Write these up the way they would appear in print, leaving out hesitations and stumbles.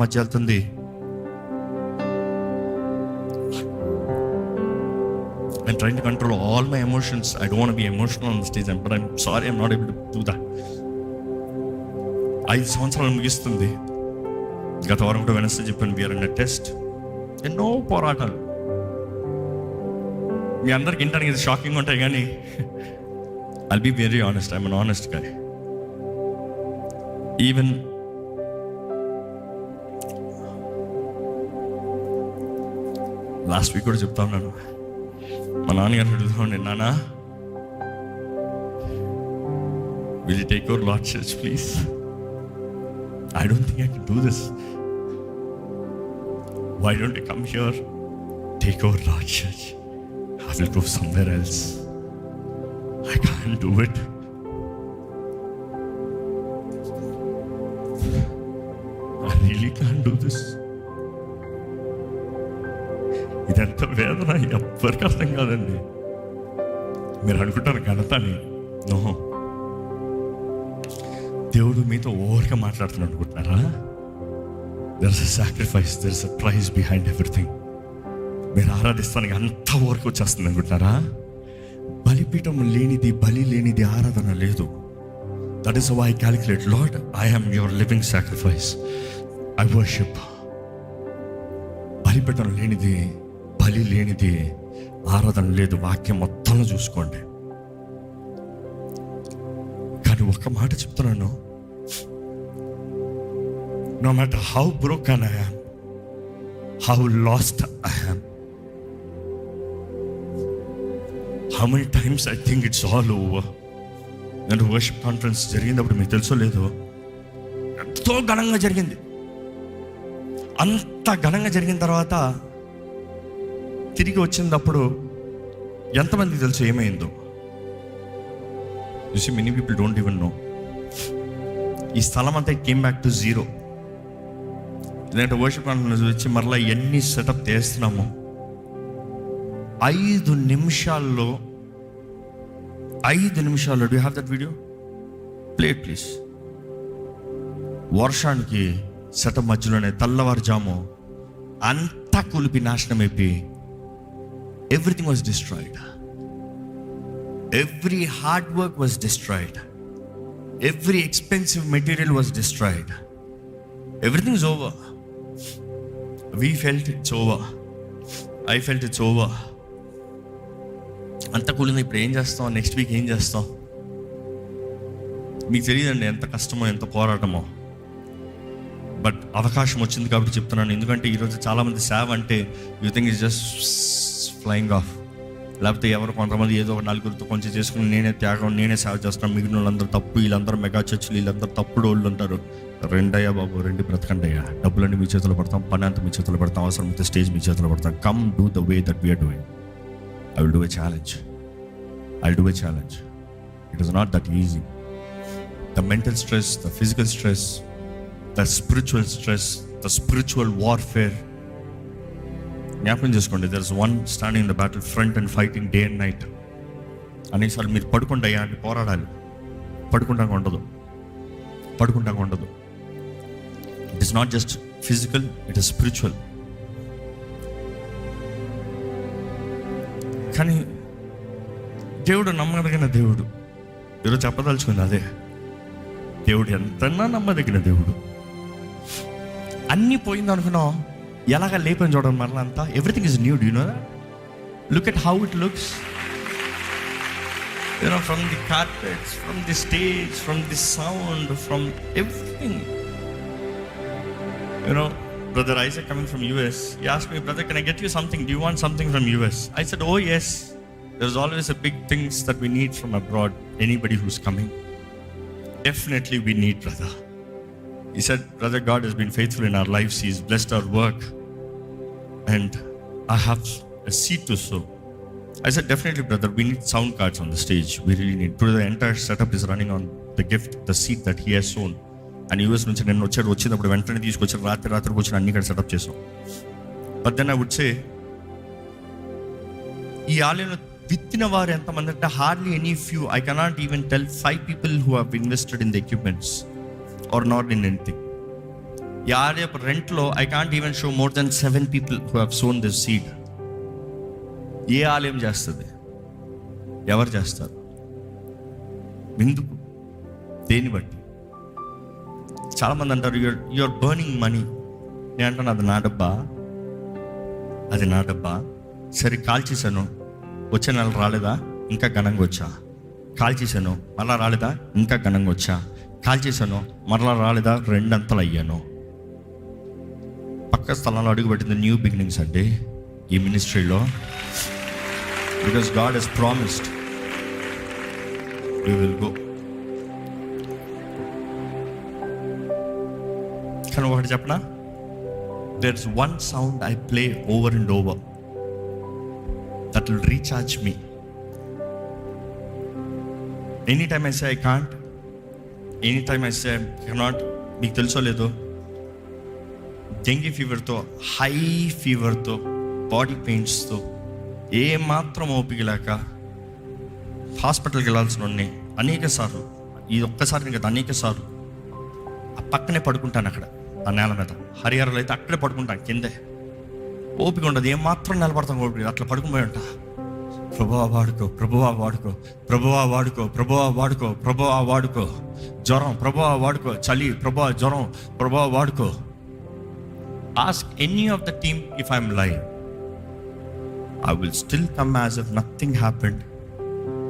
మధ్య వెళ్తుంది. I'm trying to control all my emotions. I don't want to be emotional on the stage, but I'm sorry, I'm not able to do that. 5 సంవత్సరాలు ముగిస్తుంది. గత వారం కూడా Wednesday చెప్పాను, we are in test. ఎన్నో పోరాటాలు. మీ అందరికి వినడానికి ఇది షాకింగ్ ఉంటాయి, కానీ I'll be very honest. I'm an honest guy. Even last week కూడా చెప్తా ఉన్నాను, మా నాన్నగారు అడుగుతా ఉండే, నాన్న will you take over Lord Church please? I don't think I can do this. Why don't you come here, take over Lord Church? I will go somewhere else. I can't do it. I really can't do this. ఇదంతా వేదన ఎవ్వరికి అర్థం కాదండి. మీరు అనుకుంటారు ఘనత అని. No, దేవుడు మీతో ఓవర్గా మాట్లాడుతున్నాడు అనుకుంటున్నారా? There is a sacrifice, there is a praise behind everything. మీరు ఆరాధిస్తానికి అంత ఓవర్కి వచ్చేస్తుంది అనుకుంటున్నారా? బలిపీఠం లేనిది, బలి లేనిది ఆరాధన లేదు. That is how I calculate. Lord, I am your living sacrifice, I worship. బలిపీఠం లేనిది, బలి లేనిది ఆరాధన లేదు. వాక్యం మొత్తంలో చూసుకోండి. కానీ ఒక్క మాట చెప్తున్నాను, no matter how broken I am, how lost I am, how many times I think it's all over. నేను వర్షిప్ కాన్ఫరెన్స్ జరిగినప్పుడు మీకు తెలుసో లేదో, ఎంతో ఘనంగా జరిగింది. అంత ఘనంగా జరిగిన తర్వాత తిరిగి వచ్చినప్పుడు ఎంతమందికి తెలుసు ఏమైందో? You see many people don't even know. ఈ స్థలం అంతా కేమ్ బ్యాక్ టు జీరో. ఇలాంటి వర్షిప్ కాన్ఫరెన్స్ వచ్చి మరలా ఎన్ని సెటప్ చేస్తున్నామో 5 నిమిషాల్లో do you have that video? Play it please. వర్షానికి సెటప్ మధ్యలోనే తెల్లవారుజాము అంతా కూలిపి నాశనం అయిపోయి everything was destroyed. Every hard work was destroyed. Every expensive material was destroyed. Everything is over. We felt it's over. I felt it's over. అంత కూలింది. ఇప్పుడు ఏం చేస్తాం? నెక్స్ట్ వీక్ ఏం చేస్తాం? మీకు తెలియదండి ఎంత కష్టమో, ఎంత పోరాటమో. బట్ అవకాశం వచ్చింది కాబట్టి చెప్తున్నాను. ఎందుకంటే ఈరోజు చాలామంది సేవ అంటే you think is just flying of. లేకపోతే ఎవరు కొంతమంది ఏదో ఒక నలుగురితో కొంచెం చేసుకుని నేనే త్యాగం, నేనే సేవ చేస్తున్నాను, మిగిలిన వాళ్ళందరూ తప్పు, వీళ్ళందరూ మెగా చర్చలు, వీళ్ళందరూ తప్పుడు వాళ్ళు ఉంటారు. రెండయ్యా బాబు, 2 బ్రతకండి అయ్యా. డబ్బులన్నీ మీ చేతిలో పడతాం, పని అంతా మీ చేతిలో పడతాం, అవసరమైతే స్టేజ్ మీ చేతిలో పడతాం. Come do the way that we're doing. I will do a challenge. It is not that easy. The mental stress, the physical stress, the spiritual stress, the spiritual warfare. జ్ఞాపకం చేసుకోండి, there is one standing in the battle front and fighting day and night. అనేసార్లు మీరు పడుకుంటాయా అని పోరాడాలి. పడుకుంటాగా ఉండదు. It is not just physical, it is spiritual. కానీ దేవుడు నమ్మదగిన దేవుడు. ఈరోజు చెప్పదలుచుకుంది అదే. దేవుడు ఎంతన్నా నమ్మదగిన దేవుడు. అన్నీ పోయింది అనుకున్నాం, ఎలాగ లేపని చూడడం మరలా అంతా. Everything is new. Do you know that? Look at how it looks. From the carpets, from the stage, from the sound, from everything. Brother Isaac coming from US, he asked me, brother, can I get you something? Do you want something from US? I said, oh yes. There's always a big things that we need from abroad. Anybody who's coming, definitely we need, brother. He said, brother, God has been faithful in our lives. He's blessed our work, and I have a seat to sow. I said, definitely, brother, we need sound cards on the stage. We really need. Today the entire setup is running on the gift, the seed that he has sown. And US నుంచి నేను వచ్చినప్పుడు వెంటనే తీసుకొచ్చారు. రాత్రి కూర్చొని అన్ని ఇక్కడ setup చేసాం. But then I would say, ఈ ఆలయంలో విత్తిన వారు ఎంతమంది అంటే hardly any few. I cannot even tell 5 people who have invested in the equipments or not in anything. ఈ ఆలయపు రెంట్లో I can't even show more than 7 people who have sown this seed. ఏ ఆలయం చేస్తుంది? ఎవరు చేస్తారు? ఎందుకు? దేన్ని బట్టి? చాలామంది అంటారు యూఆర్ బర్నింగ్ మనీ. నేను అంటాను అది నా డబ్బా, అది నా డబ్బా. సరే కాల్ చేశాను, వచ్చే నెల రాలేదా? ఇంకా ఘనంగా వచ్చా. కాల్ చేశాను, మళ్ళా రాలేదా? ఇంకా ఘనంగా వచ్చా. కాల్ చేశాను, మరలా రాలేదా? 2 అంతలు అయ్యాను. పక్క స్థలంలో అడుగుపెట్టింది న్యూ బిగినింగ్స్ అండి ఈ మినిస్ట్రీలో. Because God he's promised we will go. కానీ ఒకటి చెప్పనా, there is one sound I play over and over that will recharge me. Anytime I say I can't, anytime I say I cannot, మీకు తెలుసో లేదో, dengue ఫీవర్తో, high ఫీవర్తో, body పెయిన్స్తో, ఏ మాత్రం ఓపిక లేక హాస్పిటల్కి వెళ్ళాల్సిన అనేక సార్లు, ఇది ఒక్కసారి కదా అనేక సార్లు ఆ పక్కనే పడుకుంటాను అక్కడ ఆ నేల మీద. హరిహరలో అయితే అక్కడే పడుకుంటాను, కిందే ఓపిక ఉండదు, ఏమాత్రం నిలబడతాను ఓపిక, అట్లా పడుకుపోయి ఉంటా. ప్రభువా వాడుకో, ప్రభువా వాడుకో, ప్రభువా వాడుకో, ప్రభువా వాడుకో, ప్రభువా వాడుకో. జ్వరం, ప్రభువా వాడుకో. చలి, ప్రభువా జ్వరం, ప్రభువా వాడుకో. Ask any of the team if I'm lying. I will still come as if nothing happened.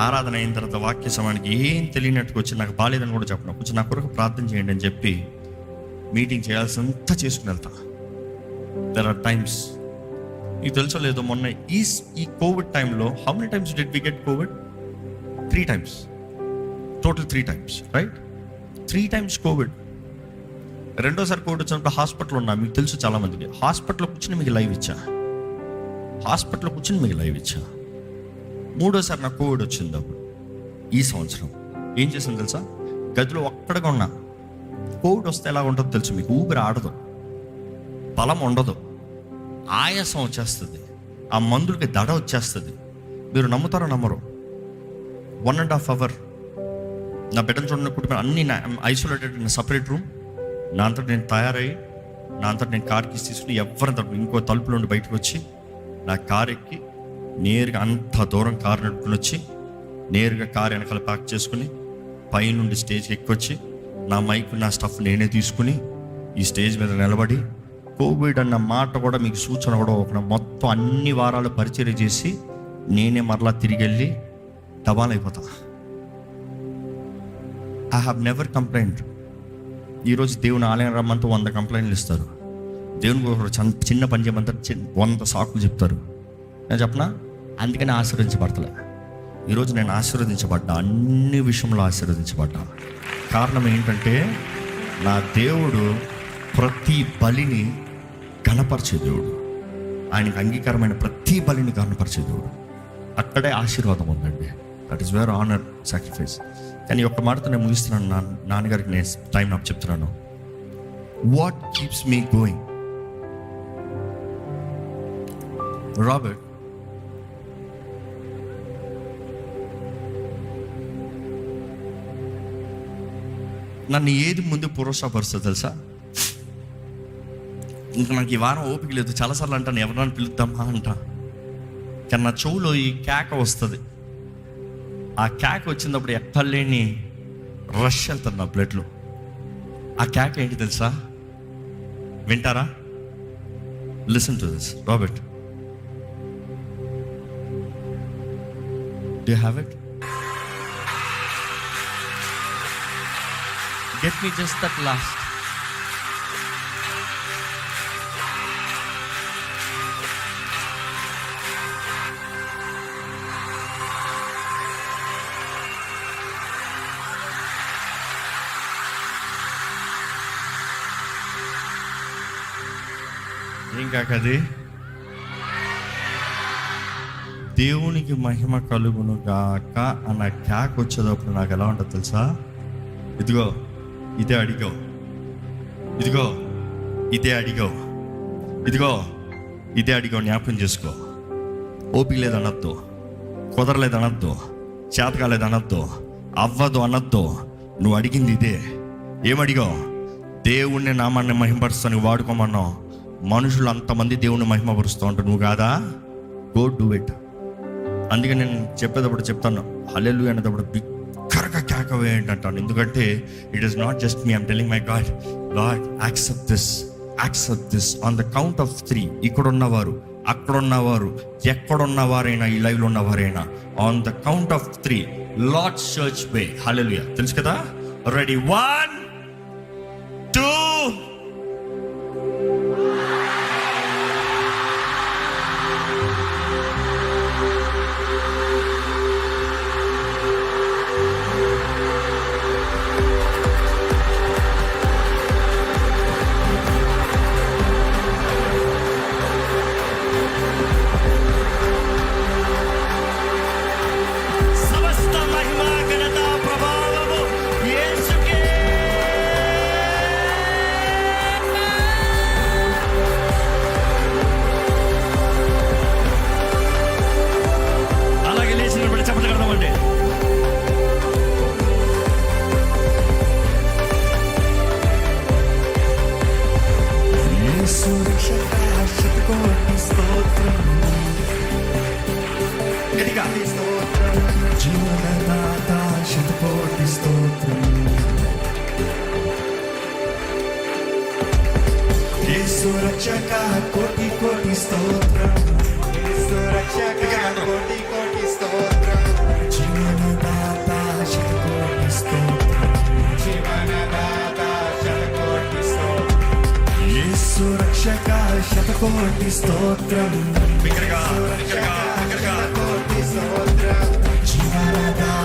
ఆరాధన అయిన తర్వాత వాక్య సమయానికి ఏం తెలియనట్టుకు వచ్చి నాకు బాగాలేదని కూడా చెప్పను, కొంచెం నా కొరకు ప్రార్థన చేయండి అని చెప్పి మీటింగ్ చేయాల్సినంత చేసుకుని వెళ్తా. దెర్ ఆర్ టైమ్స్, మీకు తెలుసో లేదో, మొన్న ఈ కోవిడ్ టైంలో how many times did we get Covid? 3 times. Total 3 times, right? 3 times Covid. రెండోసారి కోవిడ్ వచ్చినప్పుడు హాస్పిటల్ ఉన్నా, మీకు తెలుసు చాలామందికి. హాస్పిటల్లో కూర్చొని మీకు లైవ్ ఇచ్చా, హాస్పిటల్లో కూర్చొని మీకు లైవ్ ఇచ్చా. మూడోసారి నాకు కోవిడ్ వచ్చింది అప్పుడు ఈ సంవత్సరం. ఏం చేసింది తెలుసా? గదిలో ఒక్కడగా ఉన్నా. కోవిడ్ వస్తే ఎలా ఉంటుందో తెలుసు మీకు, ఊపిరి ఆడదు, బలం ఉండదు, ఆయాసం వచ్చేస్తుంది, ఆ మందులకి దడ వచ్చేస్తుంది. మీరు నమ్ముతారో నమ్మరు, 1.5 hour నా బిడ్డలు చూడండి, కుటుంబం అన్నీ ఐసోలేటెడ్ ఇన్ సపరేట్ రూమ్. నా అంతటి నేను తయారయ్యి, నా అంతటి నేను కార్కి తీసుకుని ఎవరిని ఇంకో తలుపులో నుండి బయటకు వచ్చి నా కారు ఎక్కి నేరుగా అంత దూరం కారు నడుపుకుని వచ్చి నేరుగా కారు వెనకాల ప్యాక్ చేసుకుని పైనుండి స్టేజ్కి ఎక్కొచ్చి నా మైక్, నా స్టఫ్ నేనే తీసుకుని ఈ స్టేజ్ మీద నిలబడి కోవిడ్ అన్న మాట కూడా మీకు సూచన కూడా ఒక మొత్తం అన్ని వారాలు పరిచయం చేసి నేనే మరలా తిరిగి వెళ్ళి దబాలైపోతా. I have never complaint. ఈరోజు దేవుని ఆలయం రమ్మంతా 100 కంప్లైంట్లు ఇస్తారు. దేవునికి ఒక చిన్న పని చేయమంతా 100 సాకులు చెప్తారు. నేను చెప్పనా, అందుకని ఆశీర్వదించబడతలే. ఈరోజు నేను ఆశీర్వదించబడ్డా, అన్ని విషయంలో ఆశీర్వదించబడ్డా. కారణం ఏంటంటే నా దేవుడు ప్రతి బలిని ఘనపరిచే దేవుడు, ఆయనకు అంగీకారమైన ప్రతి బలిని ఘనపరిచే దేవుడు. అక్కడే ఆశీర్వాదం ఉందండి. That is where honour sacrifice. కానీ ఒక్క మాటతో నేను ముగిస్తున్నాను, నాన్నగారికి నేను టైం నాకు చెప్తున్నాను. What keeps me going? Robert, నన్ను ఏది ముందు ప్రోత్సాహపరుస్తుంది తెలుసా? ఇంకా నాకు ఈ వారం ఓపిక లేదు. చాలాసార్లు అంటాను ఎవరైనా పిలుద్దామా అంటా, కానీ నా చెవులో ఈ కేక వస్తుంది. ఆ కేక వచ్చినప్పుడు ఎక్కలేని రష్ వెళ్తుంది నా బ్లడ్లో. ఆ కేక ఏంటి తెలుసా? వింటారా? Listen to this. Robert, do you have it? Get me just that last. ఏం కాకది? దేవునికి మహిమ కలుగును గాక అన్న క్యాక్ వచ్చేటప్పుడు నాకు ఎలా ఉంటుంది తెలుసా? ఇదిగో ఇదే అడిగో, ఇదిగో ఇదే అడిగో, ఇదిగో ఇదే అడిగో. జ్ఞాపకం చేసుకో. ఓపిక లేదు అనొద్దు, కుదరలేదు అనొద్దు, చేతకాలేదు అనొద్దు, అవ్వదు అనొద్దు. నువ్వు అడిగింది ఇదే. ఏమడిగో? దేవుణ్ణి నామాన్ని మహిమపరుస్తానికి వాడుకోమన్నావు. మనుషులు అంతమంది దేవుణ్ణి మహిమపరుస్తూ ఉంటారు, నువ్వు కాదా? Go do it. అందుకే నేను చెప్పేటప్పుడు చెప్తాను, హల్లెలూయా అనేటప్పుడు బిగ్గరగా కేక వేయండి అంటాను. ఎందుకంటే it is not just me, I'm telling my God, Lord accept this on the count of 3. ఇక్కడ ఉన్నవారు, అక్కడ ఉన్నవారు, ఎక్కడున్నవారైనా, ఈ లైవ్లో ఉన్నవారైనా, on the count of 3 Lord church way. Hallelujah. తెలుసు కదా? రెడీ? 1 2 సమస్త మహిమ ఘనత ప్రభావము యేసుకే. అలాగే లేచినప్పుడు చెప్పట్లు కడదామండి. యేసు రక్షక శతకోటి స్తోత్రం. గట్టిగా జీవనదాత శతకోటి స్తోత్రం. యేసు రక్షక కోటి కోటి స్తోత్రం. యేసు రక్షక కోటి కోటి స్తోత్రం. జీవనదాత శతకోటి స్తోత్రం. జీవనదాత శతకోటి స్తోత్రం. యేసు రక్షక శతకోటి స్తోత్రం. రక్షక కోటి స్తోత్రం. జీవనదాత